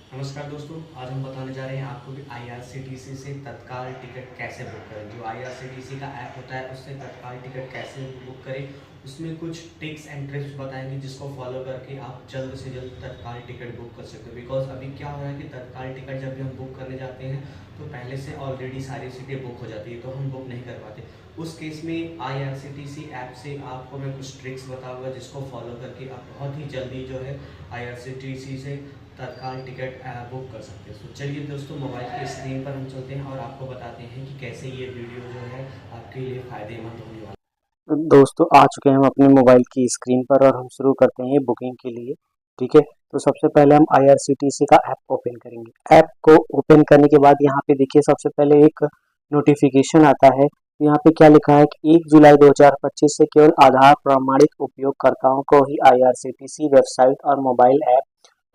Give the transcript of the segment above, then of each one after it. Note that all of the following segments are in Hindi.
नमस्कार दोस्तों, आज हम बताने जा रहे हैं आपको कि आईआरसीटीसी से तत्काल टिकट कैसे बुक करें। जो आईआरसीटीसी का ऐप होता है उससे तत्काल टिकट कैसे बुक करें, उसमें कुछ टिप्स एंड ट्रिक्स बताएंगे जिसको फॉलो करके आप जल्द से जल्द तत्काल टिकट बुक कर सकते हो। बिकॉज अभी क्या हो रहा है कि तत्काल टिकट जब भी हम बुक करने जाते हैं तो पहले से ऑलरेडी सारी सीटें बुक हो जाती है, तो हम बुक नहीं कर पाते। उस केस में आईआरसीटीसी ऐप से आपको मैं कुछ ट्रिक्स बताऊंगा जिसको फॉलो करके आप बहुत ही जल्दी जो है आईआरसीटीसी से तत्काल टिकट बुक कर सकते हैं। तो चलिए दोस्तों, मोबाइल की स्क्रीन पर हम चलते हैं और आपको बताते हैं कि कैसे ये वीडियो जो है आपके लिए फ़ायदेमंद होने वाला दोस्तों आ चुके हैं हम अपने मोबाइल की स्क्रीन पर और हम शुरू करते हैं बुकिंग के लिए। ठीक है, तो सबसे पहले हम आईआरसीटीसी का ऐप ओपन करेंगे। ऐप को ओपन करने के बाद यहाँ पे देखिए सबसे पहले एक नोटिफिकेशन आता है। यहाँ पे क्या लिखा है कि 1 जुलाई 2025 से केवल आधार प्रमाणित उपयोगकर्ताओं को ही आईआरसीटीसी वेबसाइट और मोबाइल ऐप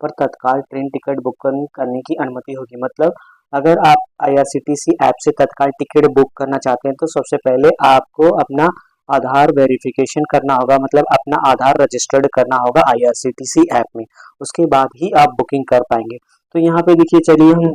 पर तत्काल ट्रेन टिकट बुकिंग करने की अनुमति होगी। मतलब अगर आप आईआरसीटीसी ऐप से तत्काल टिकट बुक करना चाहते हैं तो सबसे पहले आपको अपना आधार वेरिफिकेशन करना होगा, मतलब अपना आधार रजिस्टर्ड करना होगा आईआरसीटीसी ऐप में। उसके बाद ही आप बुकिंग कर पाएंगे। तो यहाँ पे देखिए, चलिए हम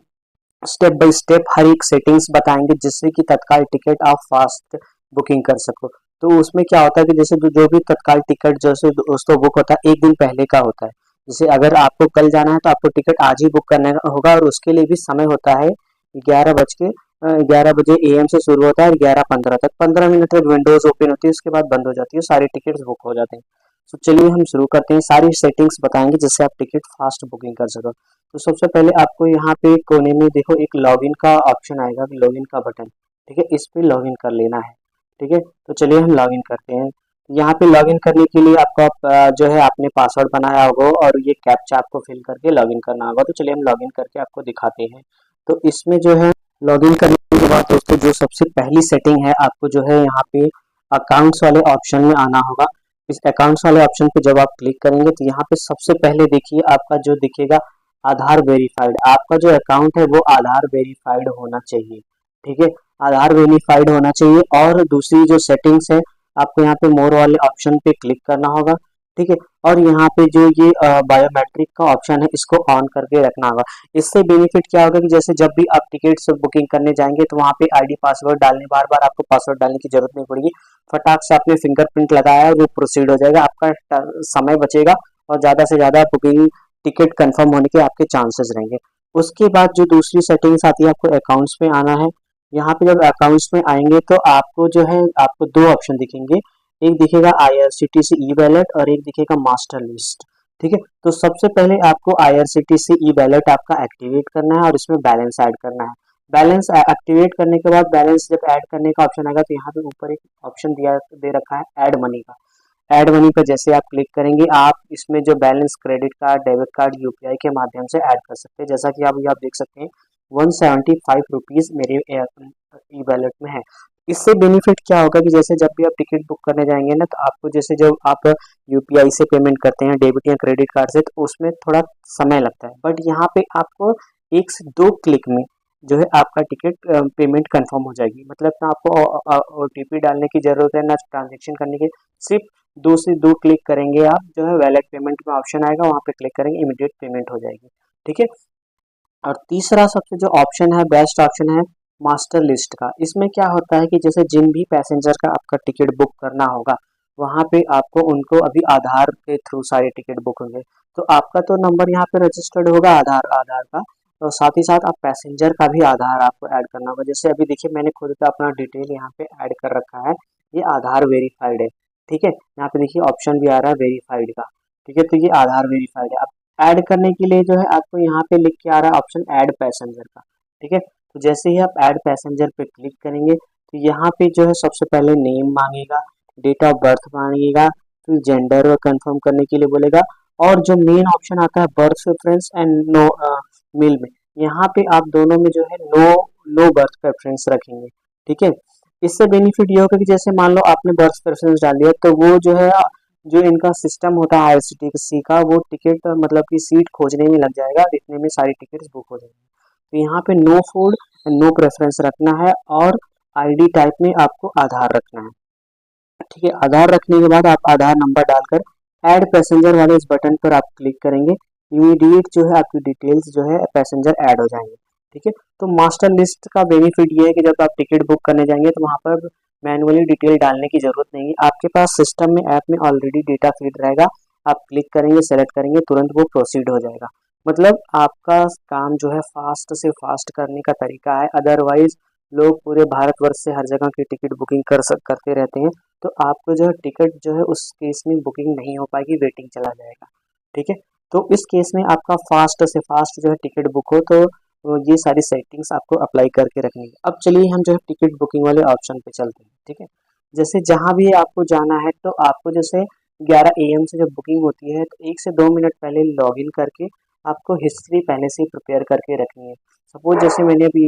स्टेप बाय स्टेप हर एक सेटिंग्स बताएंगे जिससे कि तत्काल टिकट आप फास्ट बुकिंग कर सको। तो उसमें क्या होता है कि जैसे जो भी तत्काल टिकट जैसे दोस्तों बुक होता है एक दिन पहले का होता है। जैसे अगर आपको कल जाना है तो आपको टिकट आज ही बुक करना होगा और उसके लिए भी समय होता है 11 बजे AM से शुरू होता है और 11:15 तक 15 मिनट तक विंडोज ओपन होती है, उसके बाद बंद हो जाती है, सारे टिकट्स बुक हो जाते हैं। तो चलिए हम शुरू करते हैं, सारी सेटिंग्स बताएंगे जिससे आप टिकट फास्ट बुकिंग कर सको। तो सबसे पहले आपको यहाँ पे कोने में देखो एक लॉगिन का ऑप्शन आएगा, लॉगिन का बटन। ठीक है, इस पे लॉगिन कर लेना है। ठीक है, तो चलिए हम लॉगिन करते हैं। यहाँ पे लॉगिन करने के लिए आपको जो है आपने पासवर्ड बनाया होगा और ये कैप्चा आपको फिल करके लॉगिन करना होगा। तो चलिए हम लॉगिन करके आपको दिखाते हैं। तो इसमें जो है लॉगिन करने के बाद दोस्तों जो सबसे पहली सेटिंग है आपको जो है यहाँ पे अकाउंट्स वाले ऑप्शन में आना होगा। इस अकाउंट्स वाले ऑप्शन पे जब आप क्लिक करेंगे तो यहाँ पे सबसे पहले देखिए आपका जो दिखेगा आधार वेरीफाइड। आपका जो अकाउंट है वो आधार वेरीफाइड होना चाहिए। ठीक है, आधार वेरीफाइड होना चाहिए। और दूसरी जो सेटिंग्स है आपको यहाँ पे मोर वाले ऑप्शन पे क्लिक करना होगा। ठीक है, और यहाँ पे जो ये बायोमेट्रिक का ऑप्शन है इसको ऑन करके रखना होगा। इससे बेनिफिट क्या होगा कि जैसे जब भी आप टिकट बुकिंग करने जाएंगे तो वहाँ पे आईडी पासवर्ड डालने, बार बार आपको पासवर्ड डालने की जरूरत नहीं पड़ेगी। फटाक से आपने फिंगरप्रिंट लगाया है वो प्रोसीड हो जाएगा, आपका समय बचेगा और ज़्यादा से ज़्यादा बुकिंग टिकट कंफर्म होने के आपके चांसेस रहेंगे। उसके बाद जो दूसरी सेटिंग्स आती है आपको अकाउंट्स में आना है। यहाँ पे जब अकाउंट्स में आएंगे तो आपको जो है आपको दो ऑप्शन दिखेंगे। एक दिखेगा आईआरसीटीसी ई वैलेट और एक दिखेगा मास्टर लिस्ट। ठीक है, तो सबसे पहले आपको आईआरसीटीसी ई वैलेट आपका एक्टिवेट करना है और इसमें बैलेंस ऐड करना है। बैलेंस एक्टिवेट करने के बाद बैलेंस जब ऐड करने का ऑप्शन आएगा तो यहाँ पे ऊपर एक ऑप्शन दिया दे रखा है ऐड मनी का। ऐड मनी पर जैसे आप क्लिक करेंगे आप इसमें जो balance credit card, debit card, UPI के माध्यम से ऐड कर सकते हैं। जैसा कि आप देख सकते हैं 175 रुपीज़ मेरे ई वैलेट में है। इससे बेनिफिट क्या होगा कि जैसे जब भी आप टिकट बुक करने जाएंगे ना तो आपको जैसे जब आप यूपीआई से पेमेंट करते हैं, डेबिट या क्रेडिट कार्ड से, तो उसमें थोड़ा समय लगता है। बट यहाँ पे आपको 1 से 2 क्लिक में जो है आपका टिकट पेमेंट कंफर्म हो जाएगी। मतलब ना आपको ओटीपी डालने की जरूरत है ना ट्रांजेक्शन करने की। सिर्फ 2 से 2 क्लिक करेंगे आप, जो है वैलेट पेमेंट में ऑप्शन आएगा वहाँ पे क्लिक करेंगे, इमीडिएट पेमेंट हो जाएगी। ठीक है, और तीसरा सबसे जो ऑप्शन है बेस्ट ऑप्शन है मास्टर लिस्ट का। इसमें क्या होता है कि जैसे जिन भी पैसेंजर का आपका टिकट बुक करना होगा वहाँ पे आपको उनको अभी आधार के थ्रू सारे टिकट बुक होंगे। तो आपका तो नंबर यहाँ पे रजिस्टर्ड होगा आधार आधार का, और साथ ही साथ आप पैसेंजर का भी आधार आपको ऐड करना होगा। जैसे अभी देखिए मैंने खुद का अपना डिटेल यहाँ पे ऐड कर रखा है, ये आधार वेरीफाइड है। ठीक है, यहाँ पे देखिए ऑप्शन भी आ रहा है वेरीफाइड का। ठीक है, तो ये आधार वेरीफाइड है। ऐड करने के लिए जो है आपको यहाँ पे लिख के आ रहा है ऑप्शन ऐड पैसेंजर का। ठीक है, तो जैसे ही आप ऐड पैसेंजर पे क्लिक करेंगे तो यहाँ पे जो है सबसे पहले नेम मांगेगा, डेट ऑफ बर्थ मांगेगा, फिर जेंडर कंफर्म करने के लिए बोलेगा, और जो मेन ऑप्शन आता है berth preference and no meal में, यहाँ पे आप दोनों में जो है नो नो बर्थ प्रेफरेंस रखेंगे। ठीक है, इससे बेनिफिट ये होगा कि जैसे मान लो आपने बर्थ प्रेफरेंस डाल दिया तो वो जो है जो इनका सिस्टम होता है आईआरसीटीसी का, वो टिकट मतलब कि सीट खोजने में लग जाएगा, इतने में सारी टिकट्स बुक हो जाएंगी। तो यहाँ पे नो फूड नो प्रेफरेंस रखना है और आईडी टाइप में आपको आधार रखना है। ठीक है, आधार रखने के बाद आप आधार नंबर डालकर ऐड पैसेंजर वाले इस बटन पर आप क्लिक करेंगे। इमीडिएट जो है आपकी डिटेल्स जो है पैसेंजर ऐड हो जाएंगे। ठीक है, तो मास्टर लिस्ट का बेनिफिट ये है कि जब आप टिकट बुक करने जाएंगे तो वहाँ पर मैनुअली डिटेल डालने की जरूरत नहीं है, आपके पास सिस्टम में ऐप में ऑलरेडी डेटा फीड रहेगा, आप क्लिक करेंगे, सेलेक्ट करेंगे, तुरंत वो प्रोसीड हो जाएगा। मतलब आपका काम जो है फास्ट से फास्ट करने का तरीका है। अदरवाइज लोग पूरे भारतवर्ष से हर जगह की टिकट बुकिंग करते रहते हैं, तो आपको जो है टिकट जो है उस केस में बुकिंग नहीं हो पाएगी, वेटिंग चला जाएगा। ठीक है, तो इस केस में आपका फास्ट से फास्ट जो है टिकट बुक हो, तो ये सारी सेटिंग्स आपको अप्लाई करके रखनी है। अब चलिए हम जो है टिकट बुकिंग वाले ऑप्शन पे चलते हैं। ठीक है, जैसे जहाँ भी आपको जाना है तो आपको जैसे 11 AM से जब बुकिंग होती है तो 1 से 2 मिनट पहले लॉगिन करके आपको हिस्ट्री पहले से ही प्रिपेयर करके रखनी है। सपोज जैसे मैंने अभी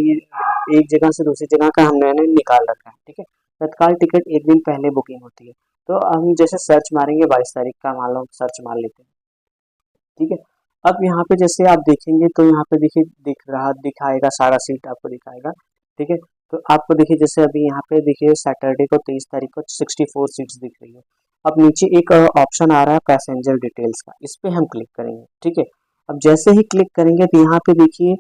एक जगह से दूसरी जगह का हमने निकाल रखा है। ठीक है, तत्काल टिकट एक दिन पहले बुकिंग होती है, तो हम जैसे सर्च मारेंगे 22 तारीख का, मान लो सर्च मार लेते हैं। ठीक है, अब यहाँ पे जैसे आप देखेंगे तो यहाँ पे देखिए दिखाएगा सारा सीट आपको दिखाएगा। ठीक है, तो आपको देखिए जैसे अभी यहाँ पे देखिए सैटरडे को 23 तारीख को 64 सीट्स दिख रही है। अब नीचे एक ऑप्शन आ रहा है पैसेंजर डिटेल्स का, इस पे हम क्लिक करेंगे। ठीक है, अब जैसे ही क्लिक करेंगे तो यहाँ पे देखिए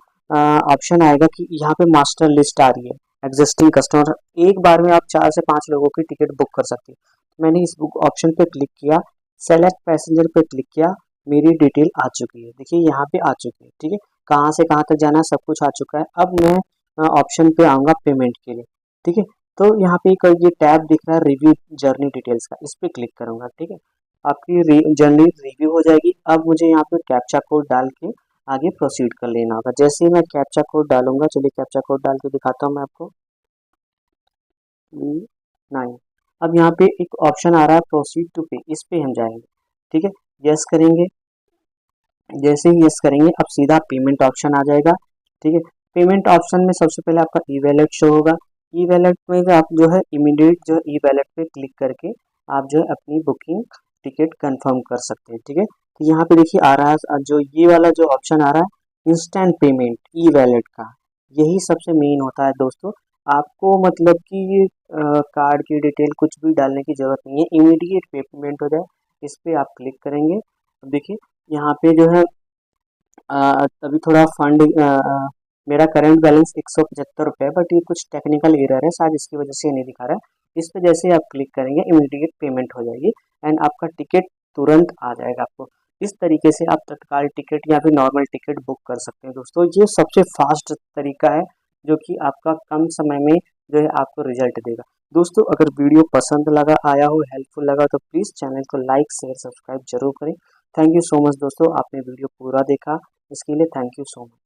ऑप्शन आएगा कि यहाँ पे मास्टर लिस्ट आ रही है, एग्जिस्टिंग कस्टमर, एक बार में आप 4 से 5 लोगों की टिकट बुक कर सकते हैं। मैंने इस बुक ऑप्शन पे क्लिक किया, सेलेक्ट पैसेंजर पे क्लिक किया, मेरी डिटेल आ चुकी है, देखिए यहाँ पे आ चुकी है। ठीक है, कहाँ से कहाँ तक जाना है सब कुछ आ चुका है। अब मैं ऑप्शन पे आऊँगा पेमेंट के लिए। ठीक है, तो यहाँ पे एक ये टैब दिख रहा है रिव्यू जर्नी डिटेल्स का, इस पे क्लिक करूँगा। ठीक है, आपकी जर्नी रिव्यू हो जाएगी। अब मुझे यहाँ पे कैप्चा कोड डाल के आगे प्रोसीड कर लेना होगा। जैसे ही मैं कैप्चा कोड डालूंगा, चलिए कैप्चा कोड डाल के दिखाता हूँ मैं आपको। 9। अब यहाँ पे एक ऑप्शन आ रहा है प्रोसीड टू पे, इस पे हम जाएंगे। ठीक है, यस करेंगे, जैसे ही यस करेंगे अब सीधा पेमेंट ऑप्शन आ जाएगा। ठीक है, पेमेंट ऑप्शन में सबसे पहले आपका ई वैलेट शो होगा। ई वैलेट में आप जो है इमीडिएट जो ई वैलेट पे क्लिक करके आप जो है अपनी बुकिंग टिकट कंफर्म कर सकते हैं। ठीक है, तो यहाँ पे देखिए आ रहा है जो ये वाला जो ऑप्शन आ रहा है इंस्टेंट पेमेंट ई वैलेट का, यही सबसे मेन होता है दोस्तों। आपको मतलब कि कार्ड की डिटेल कुछ भी डालने की जरूरत नहीं है, इमीडिएट पेमेंट हो जाए, इस पे आप क्लिक करेंगे। अब देखिए यहाँ पे जो है अभी थोड़ा फंड मेरा करंट बैलेंस 175 रुपये है, बट ये कुछ टेक्निकल एरर है शायद, इसकी वजह से ये नहीं दिखा रहा है। इस पे जैसे ही आप क्लिक करेंगे इमीडिएट पेमेंट हो जाएगी एंड आपका टिकट तुरंत आ जाएगा आपको। इस तरीके से आप तत्काल टिकट या फिर नॉर्मल टिकट बुक कर सकते हैं दोस्तों। ये सबसे फास्ट तरीका है जो कि आपका कम समय में जो है आपको रिजल्ट देगा। दोस्तों अगर वीडियो पसंद लगा, आया हो, हेल्पफुल लगा तो प्लीज़ चैनल को लाइक शेयर सब्सक्राइब जरूर करें। थैंक यू सो मच दोस्तों, आपने वीडियो पूरा देखा, इसके लिए थैंक यू सो मच।